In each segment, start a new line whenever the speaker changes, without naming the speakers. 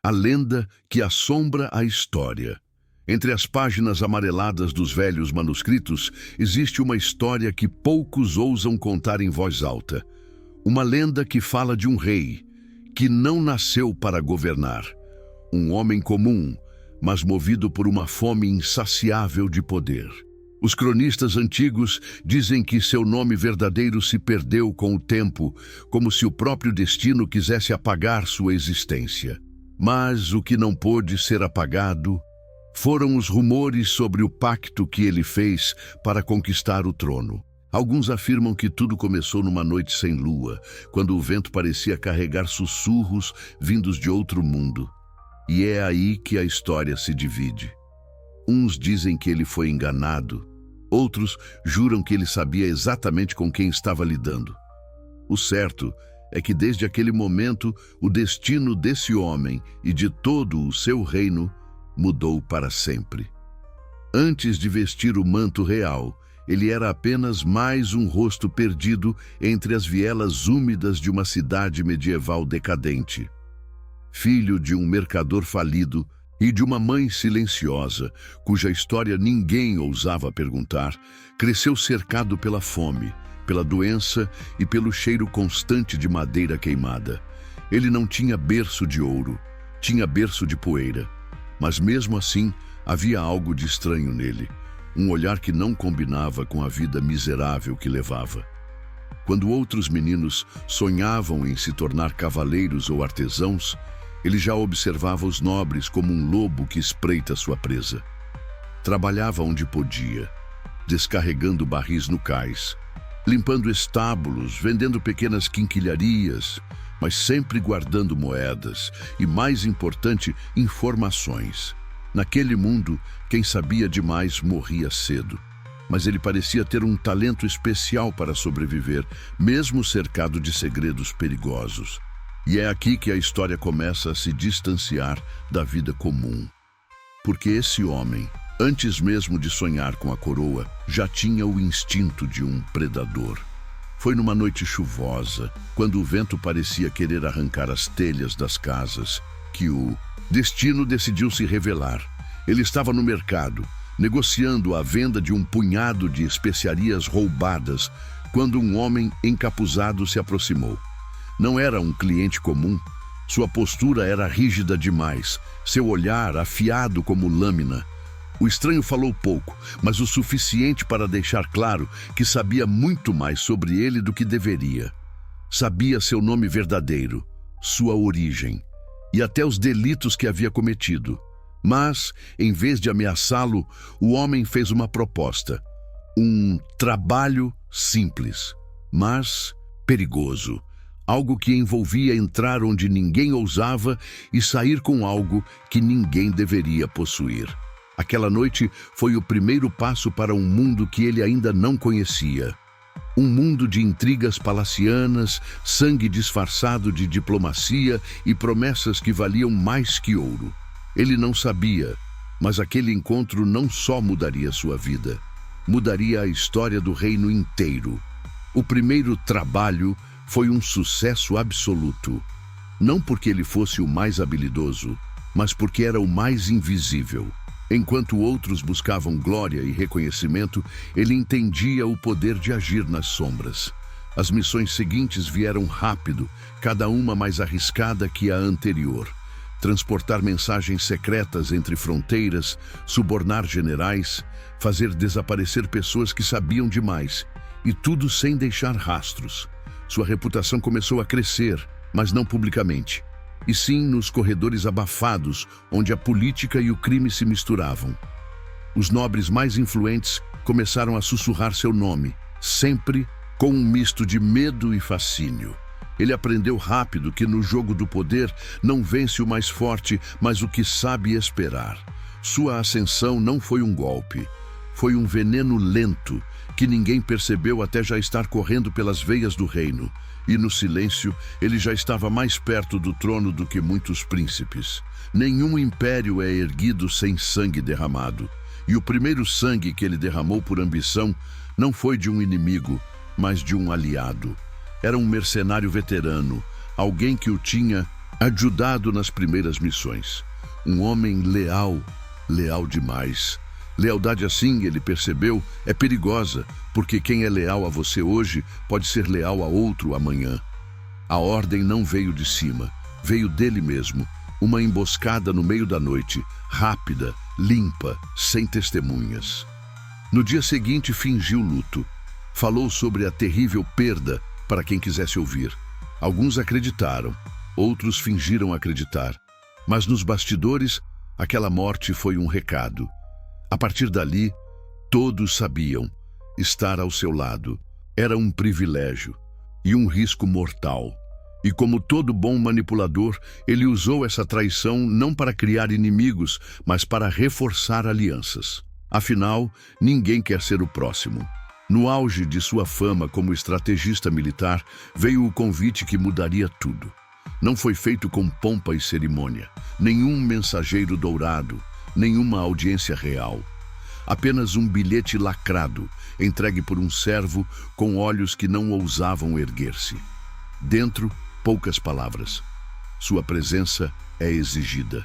a lenda que assombra a história. Entre as páginas amareladas dos velhos manuscritos, existe uma história que poucos ousam contar em voz alta. Uma lenda que fala de um rei que não nasceu para governar. Um homem comum, mas movido por uma fome insaciável de poder. Os cronistas antigos dizem que seu nome verdadeiro se perdeu com o tempo, como se o próprio destino quisesse apagar sua existência. Mas o que não pôde ser apagado foram os rumores sobre o pacto que ele fez para conquistar o trono. Alguns afirmam que tudo começou numa noite sem lua, quando o vento parecia carregar sussurros vindos de outro mundo. E é aí que a história se divide. Uns dizem que ele foi enganado, outros juram que ele sabia exatamente com quem estava lidando. O certo é que desde aquele momento o destino desse homem e de todo o seu reino mudou para sempre. Antes de vestir o manto real, ele era apenas mais um rosto perdido entre as vielas úmidas de uma cidade medieval decadente. Filho de um mercador falido e de uma mãe silenciosa, cuja história ninguém ousava perguntar, cresceu cercado pela fome, pela doença e pelo cheiro constante de madeira queimada. Ele não tinha berço de ouro, tinha berço de poeira. Mas mesmo assim, havia algo de estranho nele, um olhar que não combinava com a vida miserável que levava. Quando outros meninos sonhavam em se tornar cavaleiros ou artesãos, ele já observava os nobres como um lobo que espreita sua presa. Trabalhava onde podia, descarregando barris no cais, limpando estábulos, vendendo pequenas quinquilharias, mas sempre guardando moedas e, mais importante, informações. Naquele mundo, quem sabia demais morria cedo. Mas ele parecia ter um talento especial para sobreviver, mesmo cercado de segredos perigosos. E é aqui que a história começa a se distanciar da vida comum. Porque esse homem, antes mesmo de sonhar com a coroa, já tinha o instinto de um predador. Foi numa noite chuvosa, quando o vento parecia querer arrancar as telhas das casas, que o destino decidiu se revelar. Ele estava no mercado, negociando a venda de um punhado de especiarias roubadas, quando um homem encapuzado se aproximou. Não era um cliente comum. Sua postura era rígida demais, seu olhar afiado como lâmina. O estranho falou pouco, mas o suficiente para deixar claro que sabia muito mais sobre ele do que deveria. Sabia seu nome verdadeiro, sua origem e até os delitos que havia cometido. Mas, em vez de ameaçá-lo, o homem fez uma proposta. Um trabalho simples, mas perigoso. Algo que envolvia entrar onde ninguém ousava e sair com algo que ninguém deveria possuir. Aquela noite foi o primeiro passo para um mundo que ele ainda não conhecia. Um mundo de intrigas palacianas, sangue disfarçado de diplomacia e promessas que valiam mais que ouro. Ele não sabia, mas aquele encontro não só mudaria sua vida, mudaria a história do reino inteiro. O primeiro trabalho foi um sucesso absoluto. Não porque ele fosse o mais habilidoso, mas porque era o mais invisível. Enquanto outros buscavam glória e reconhecimento, ele entendia o poder de agir nas sombras. As missões seguintes vieram rápido, cada uma mais arriscada que a anterior. Transportar mensagens secretas entre fronteiras, subornar generais, fazer desaparecer pessoas que sabiam demais, e tudo sem deixar rastros. Sua reputação começou a crescer, mas não publicamente, e sim nos corredores abafados, onde a política e o crime se misturavam. Os nobres mais influentes começaram a sussurrar seu nome, sempre com um misto de medo e fascínio. Ele aprendeu rápido que no jogo do poder não vence o mais forte, mas o que sabe esperar. Sua ascensão não foi um golpe, foi um veneno lento, que ninguém percebeu até já estar correndo pelas veias do reino. E no silêncio, ele já estava mais perto do trono do que muitos príncipes. Nenhum império é erguido sem sangue derramado. E o primeiro sangue que ele derramou por ambição não foi de um inimigo, mas de um aliado. Era um mercenário veterano, alguém que o tinha ajudado nas primeiras missões. Um homem leal, leal demais. Lealdade assim, ele percebeu, é perigosa, porque quem é leal a você hoje pode ser leal a outro amanhã. A ordem não veio de cima, veio dele mesmo. Uma emboscada no meio da noite, rápida, limpa, sem testemunhas. No dia seguinte, fingiu luto. Falou sobre a terrível perda para quem quisesse ouvir. Alguns acreditaram, outros fingiram acreditar. Mas nos bastidores, aquela morte foi um recado. A partir dali, todos sabiam, estar ao seu lado era um privilégio e um risco mortal. E como todo bom manipulador, ele usou essa traição não para criar inimigos, mas para reforçar alianças. Afinal, ninguém quer ser o próximo. No auge de sua fama como estrategista militar, veio o convite que mudaria tudo. Não foi feito com pompa e cerimônia, nenhum mensageiro dourado, nenhuma audiência real. Apenas um bilhete lacrado, entregue por um servo com olhos que não ousavam erguer-se. Dentro, poucas palavras. Sua presença é exigida.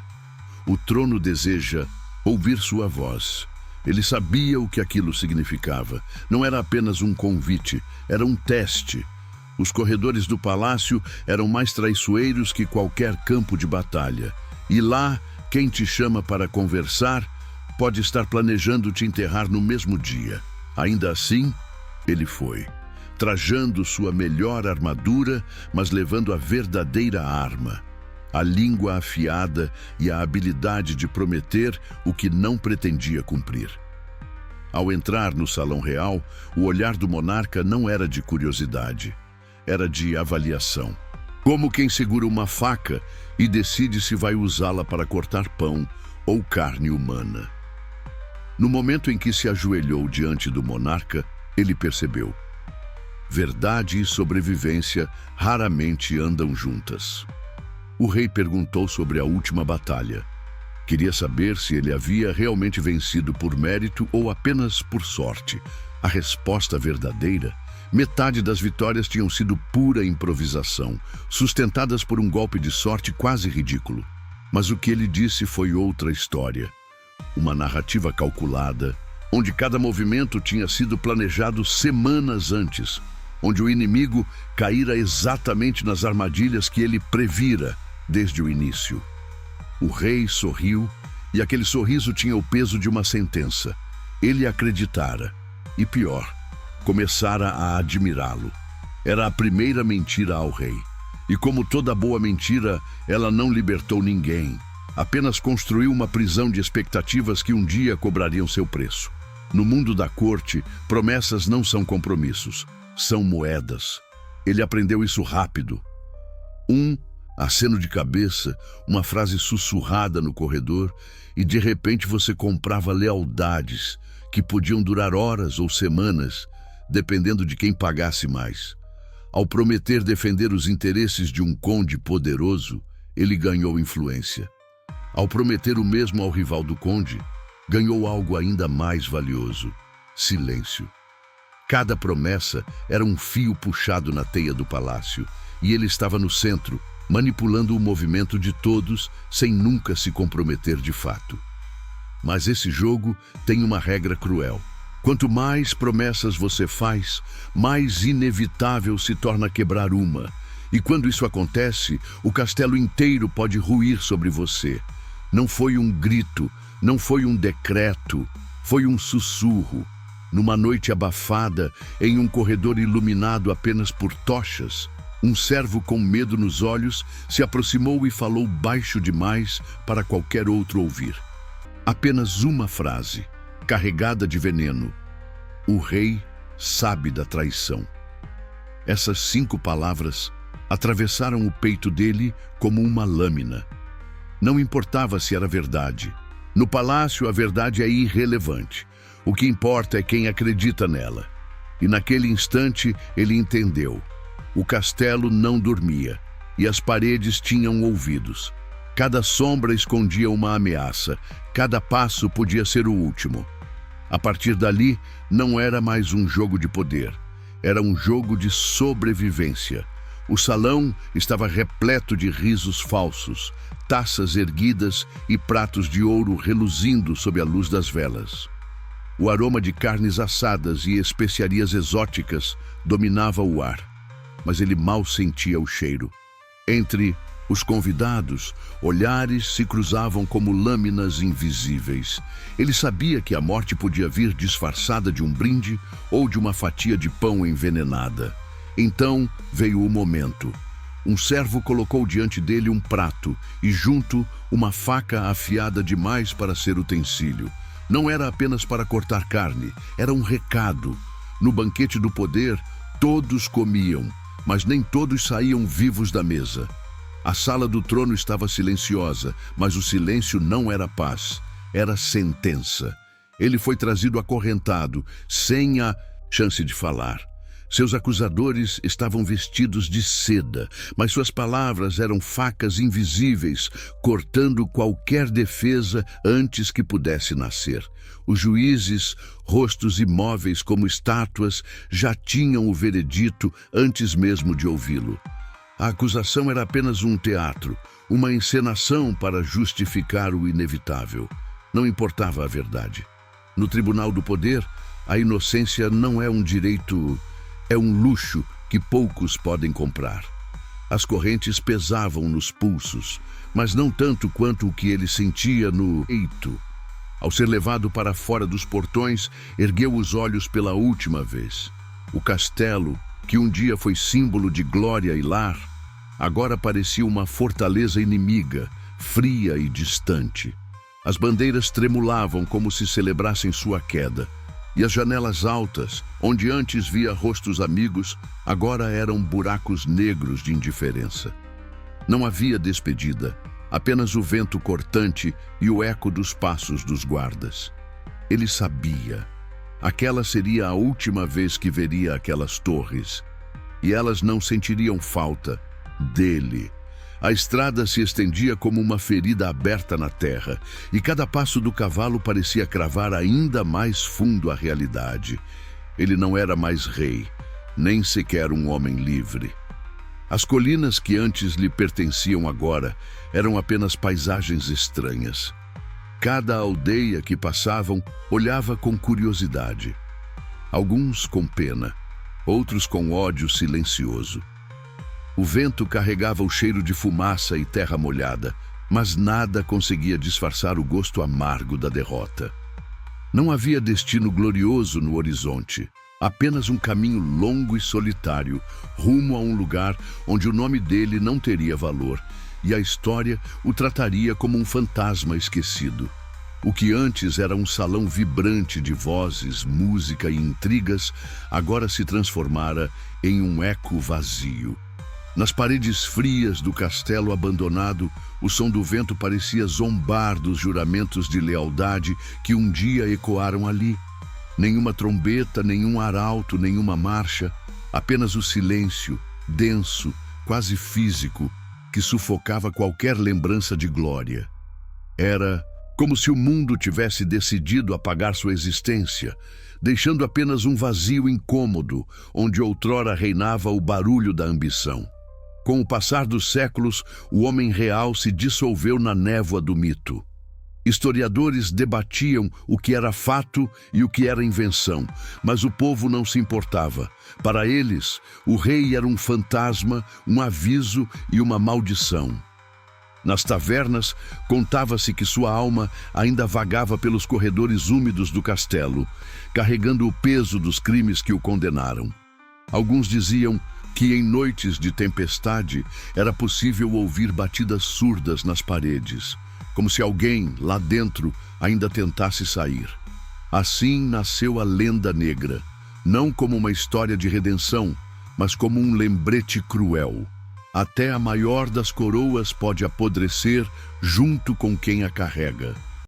O trono deseja ouvir sua voz. Ele sabia o que aquilo significava. Não era apenas um convite, era um teste. Os corredores do palácio eram mais traiçoeiros que qualquer campo de batalha. E lá, quem te chama para conversar pode estar planejando te enterrar no mesmo dia. Ainda assim, ele foi, trajando sua melhor armadura, mas levando a verdadeira arma, a língua afiada e a habilidade de prometer o que não pretendia cumprir. Ao entrar no salão real, o olhar do monarca não era de curiosidade, era de avaliação. Como quem segura uma faca e decide se vai usá-la para cortar pão ou carne humana. No momento em que se ajoelhou diante do monarca, ele percebeu: verdade e sobrevivência raramente andam juntas. O rei perguntou sobre a última batalha. Queria saber se ele havia realmente vencido por mérito ou apenas por sorte. A resposta verdadeira: metade das vitórias tinham sido pura improvisação, sustentadas por um golpe de sorte quase ridículo. Mas o que ele disse foi outra história. Uma narrativa calculada, onde cada movimento tinha sido planejado semanas antes, onde o inimigo caíra exatamente nas armadilhas que ele previra desde o início. O rei sorriu, e aquele sorriso tinha o peso de uma sentença. Ele acreditara, e pior, começara a admirá-lo. Era a primeira mentira ao rei. E como toda boa mentira, ela não libertou ninguém. Apenas construiu uma prisão de expectativas que um dia cobrariam seu preço. No mundo da corte, promessas não são compromissos, são moedas. Ele aprendeu isso rápido. Aceno de cabeça, uma frase sussurrada no corredor, e de repente você comprava lealdades que podiam durar horas ou semanas, dependendo de quem pagasse mais. Ao prometer defender os interesses de um conde poderoso, ele ganhou influência. Ao prometer o mesmo ao rival do conde, ganhou algo ainda mais valioso: silêncio. Cada promessa era um fio puxado na teia do palácio, e ele estava no centro, manipulando o movimento de todos sem nunca se comprometer de fato. Mas esse jogo tem uma regra cruel. Quanto mais promessas você faz, mais inevitável se torna quebrar uma. E quando isso acontece, o castelo inteiro pode ruir sobre você. Não foi um grito, não foi um decreto, foi um sussurro. Numa noite abafada, em um corredor iluminado apenas por tochas, um servo com medo nos olhos se aproximou e falou baixo demais para qualquer outro ouvir. Apenas uma frase, carregada de veneno: o rei sabe da traição. Essas 5 palavras atravessaram o peito dele como uma lâmina. Não importava se era verdade. No palácio, a verdade é irrelevante. O que importa é quem acredita nela. E naquele instante, ele entendeu. O castelo não dormia, e as paredes tinham ouvidos. Cada sombra escondia uma ameaça, cada passo podia ser o último. A partir dali, não era mais um jogo de poder, era um jogo de sobrevivência. O salão estava repleto de risos falsos, taças erguidas e pratos de ouro reluzindo sob a luz das velas. O aroma de carnes assadas e especiarias exóticas dominava o ar, mas ele mal sentia o cheiro. Entre os convidados, olhares se cruzavam como lâminas invisíveis. Ele sabia que a morte podia vir disfarçada de um brinde ou de uma fatia de pão envenenada. Então veio o momento. Um servo colocou diante dele um prato e, junto, uma faca afiada demais para ser utensílio. Não era apenas para cortar carne, era um recado. No banquete do poder, todos comiam, mas nem todos saíam vivos da mesa. A sala do trono estava silenciosa, mas o silêncio não era paz, era sentença. Ele foi trazido acorrentado, sem a chance de falar. Seus acusadores estavam vestidos de seda, mas suas palavras eram facas invisíveis, cortando qualquer defesa antes que pudesse nascer. Os juízes, rostos imóveis como estátuas, já tinham o veredito antes mesmo de ouvi-lo. A acusação era apenas um teatro, uma encenação para justificar o inevitável. Não importava a verdade. No tribunal do poder, a inocência não é um direito, é um luxo que poucos podem comprar. As correntes pesavam nos pulsos, mas não tanto quanto o que ele sentia no peito. Ao ser levado para fora dos portões, ergueu os olhos pela última vez. O castelo, que um dia foi símbolo de glória e lar, agora parecia uma fortaleza inimiga, fria e distante. As bandeiras tremulavam como se celebrassem sua queda, e as janelas altas, onde antes via rostos amigos, agora eram buracos negros de indiferença. Não havia despedida, apenas o vento cortante e o eco dos passos dos guardas. Ele sabia. Aquela seria a última vez que veria aquelas torres, e elas não sentiriam falta dele. A estrada se estendia como uma ferida aberta na terra, e cada passo do cavalo parecia cravar ainda mais fundo a realidade. Ele não era mais rei, nem sequer um homem livre. As colinas que antes lhe pertenciam agora eram apenas paisagens estranhas. Cada aldeia que passavam olhava com curiosidade. Alguns com pena, outros com ódio silencioso. O vento carregava o cheiro de fumaça e terra molhada, mas nada conseguia disfarçar o gosto amargo da derrota. Não havia destino glorioso no horizonte, apenas um caminho longo e solitário, rumo a um lugar onde o nome dele não teria valor, e a história o trataria como um fantasma esquecido. O que antes era um salão vibrante de vozes, música e intrigas, agora se transformara em um eco vazio. Nas paredes frias do castelo abandonado, o som do vento parecia zombar dos juramentos de lealdade que um dia ecoaram ali. Nenhuma trombeta, nenhum arauto, nenhuma marcha, apenas o silêncio, denso, quase físico, que sufocava qualquer lembrança de glória. Era como se o mundo tivesse decidido apagar sua existência, deixando apenas um vazio incômodo, onde outrora reinava o barulho da ambição. Com o passar dos séculos, o homem real se dissolveu na névoa do mito. Historiadores debatiam o que era fato e o que era invenção, mas o povo não se importava. Para eles, o rei era um fantasma, um aviso e uma maldição. Nas tavernas, contava-se que sua alma ainda vagava pelos corredores úmidos do castelo, carregando o peso dos crimes que o condenaram. Alguns diziam que em noites de tempestade era possível ouvir batidas surdas nas paredes, como se alguém, lá dentro, ainda tentasse sair. Assim nasceu a lenda negra, não como uma história de redenção, mas como um lembrete cruel. Até a maior das coroas pode apodrecer junto com quem a carrega.